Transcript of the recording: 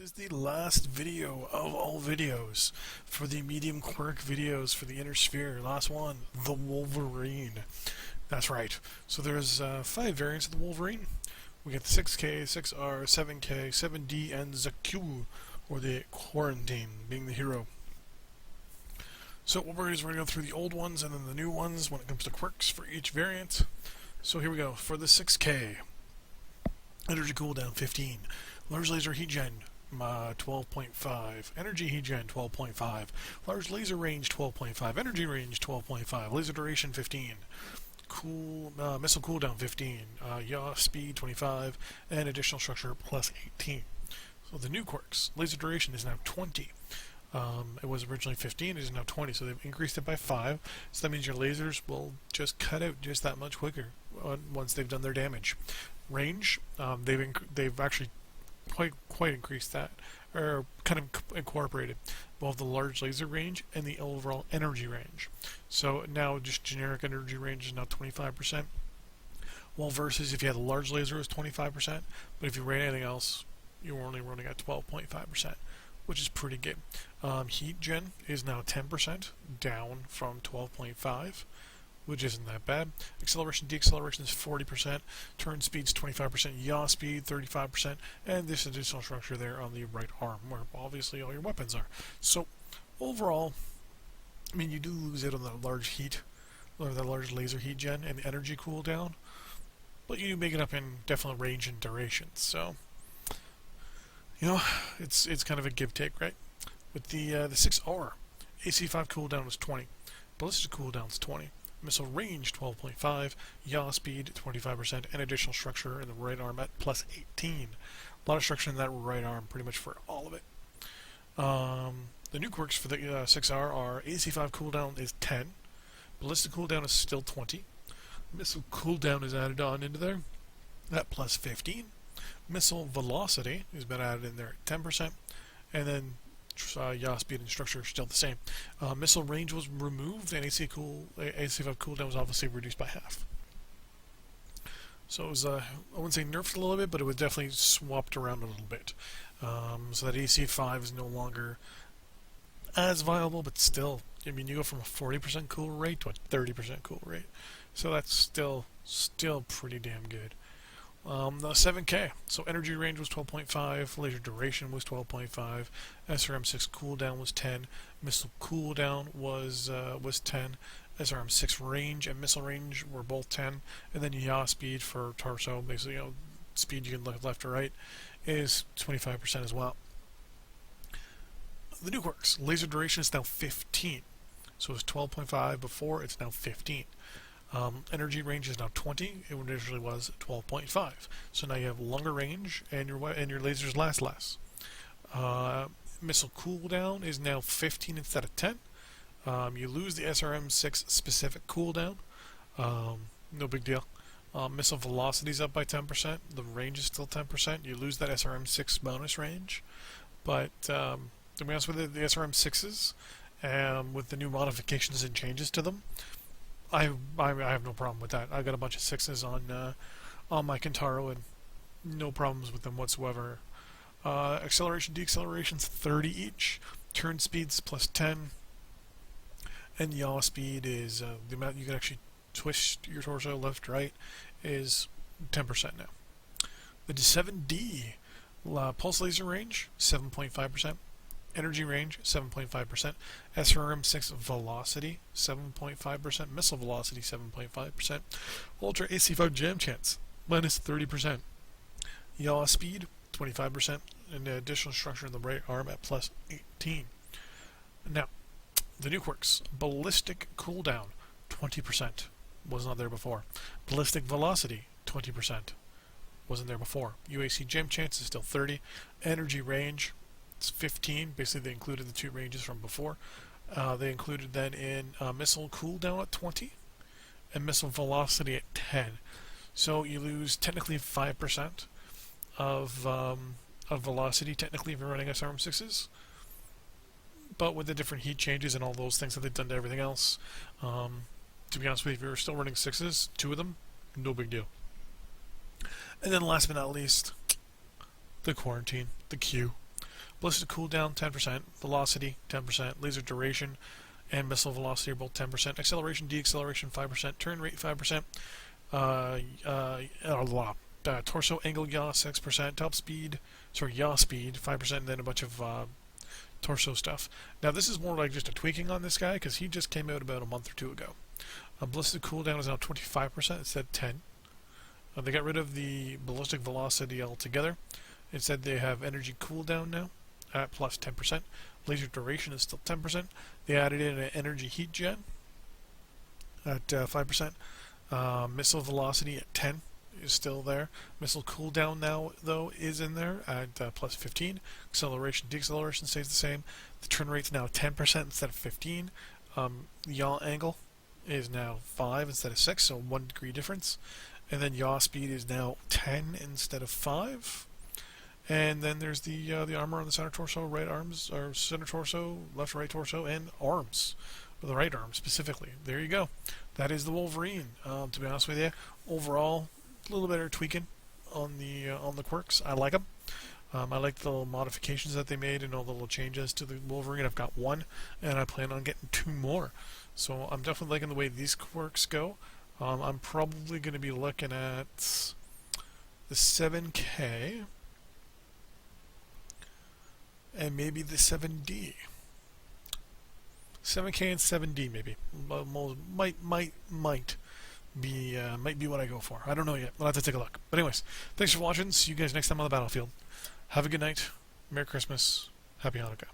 is the last video of all videos for the medium quirk videos for the inner sphere. Last one, the Wolverine. That's right. So there's 5 variants of the Wolverine. We get the 6K, 6R, 7K, 7D, and ZQ, or the Quarantine, being the hero. So what we're going to do is we're going to go through the old ones and then the new ones when it comes to quirks for each variant. So here we go. For the 6K, energy cooldown 15, large laser heat gen 12.5, energy heat gen 12.5, large laser range 12.5, energy range 12.5, laser duration 15, missile cooldown 15, yaw speed 25, and additional structure plus 18. So the new quirks, laser duration is now 20. It was originally 15, it is now 20, so they've increased it by 5. So that means your lasers will just cut out just that much quicker once they've done their damage. Range, they've actually quite increased that, or kind of incorporated both the large laser range and the overall energy range. So now just generic energy range is now 25%. Well, versus if you had a large laser, it was 25%, but if you ran anything else, you were only running at 12.5%. Which is pretty good. Heat gen is now 10%, down from 12.5, which isn't that bad. Acceleration, deceleration is 40%, turn speed's 25%, yaw speed 35%, and this additional structure there on the right arm, where obviously all your weapons are. So overall, I mean, you do lose it on the large heat, or the large laser heat gen and the energy cooldown, but you do make it up in definitely range and duration. So, you know, it's kind of a give-take, right? With the 6R, AC5 cooldown was 20, ballistic cooldown is 20, missile range 12.5, yaw speed 25%, and additional structure in the right arm at plus 18. A lot of structure in that right arm, pretty much for all of it. The new quirks for the 6R are AC5 cooldown is 10, ballistic cooldown is still 20, missile cooldown is added on into there at plus 15. Missile velocity has been added in there at 10%, and then yaw speed and structure are still the same. Missile range was removed, and AC5 cooldown was obviously reduced by half. So it was, I wouldn't say nerfed a little bit, but it was definitely swapped around a little bit. So that AC5 is no longer as viable, but still, I mean, you go from a 40% cool rate to a 30% cool rate. So that's still pretty damn good. The 7K, so energy range was 12.5, laser duration was 12.5, SRM6 cooldown was 10, missile cooldown was 10, SRM6 range and missile range were both 10, and then yaw speed for torso, basically, you know, speed you can look left or right, is 25% as well. The new quirks, laser duration is now 15, so it was 12.5 before, it's now 15. Energy range is now 20. It initially was 12.5. So now you have longer range, and your lasers last less. Missile cooldown is now 15 instead of 10. You lose the SRM6 specific cooldown. No big deal. Missile velocity is up by 10%. The range is still 10%. You lose that SRM6 bonus range. But to be honest with you, the SRM6s, with the new modifications and changes to them, I have no problem with that. I got a bunch of 6s on my Kintaro and no problems with them whatsoever. Acceleration, deceleration's 30 each. Turn speed's plus 10. And yaw speed is the amount you can actually twist your torso left, right, is 10% now. The 7D pulse laser range 7.5%. Energy range 7.5%, SRM6 velocity 7.5%, missile velocity 7.5%, ultra AC5 jam chance minus 30%, yaw speed 25%, and the additional structure in the right arm at plus 18. Now, the new quirks, ballistic cooldown 20%, was not there before. Ballistic velocity 20%, wasn't there before. UAC jam chance is still 30, energy range 15. Basically, they included the 2 ranges from before. They included then in missile cooldown at 20 and missile velocity at 10. So you lose technically 5% of velocity, technically, if you're running SRM6s. But with the different heat changes and all those things that they've done to everything else, to be honest with you, if you're still running 6s, 2 of them, no big deal. And then last but not least, the quarantine, the Q. Ballistic cooldown 10%, velocity 10%, laser duration and missile velocity are both 10%, acceleration, deceleration 5%, turn rate 5%, torso angle yaw 6%, yaw speed 5%, and then a bunch of torso stuff. Now this is more like just a tweaking on this guy because he just came out about a month or two ago. Ballistic cooldown is now 25% instead of 10. They got rid of the ballistic velocity altogether. Instead they have energy cooldown now at plus 10%. Laser duration is still 10%. They added in an energy heat jet at 5%. Missile velocity at 10 is still there. Missile cooldown now, though, is in there at plus 15. Acceleration, deceleration stays the same. The turn rate's now 10% instead of 15. Yaw angle is now 5 instead of 6, so 1 degree difference. And then yaw speed is now 10 instead of 5. And then there's the armor on the center torso, right arms, or center torso, left, right torso, and arms. Or the right arm specifically. There you go. That is the Wolverine. To be honest with you, overall, a little bit of tweaking on the quirks. I like them. I like the little modifications that they made and all the little changes to the Wolverine. I've got 1, and I plan on getting 2 more. So I'm definitely liking the way these quirks go. I'm probably going to be looking at the 7K and maybe the 7D. 7K and 7D maybe. Might be what I go for. I don't know yet. We'll have to take a look. But anyways, thanks for watching. See you guys next time on the battlefield. Have a good night. Merry Christmas. Happy Hanukkah.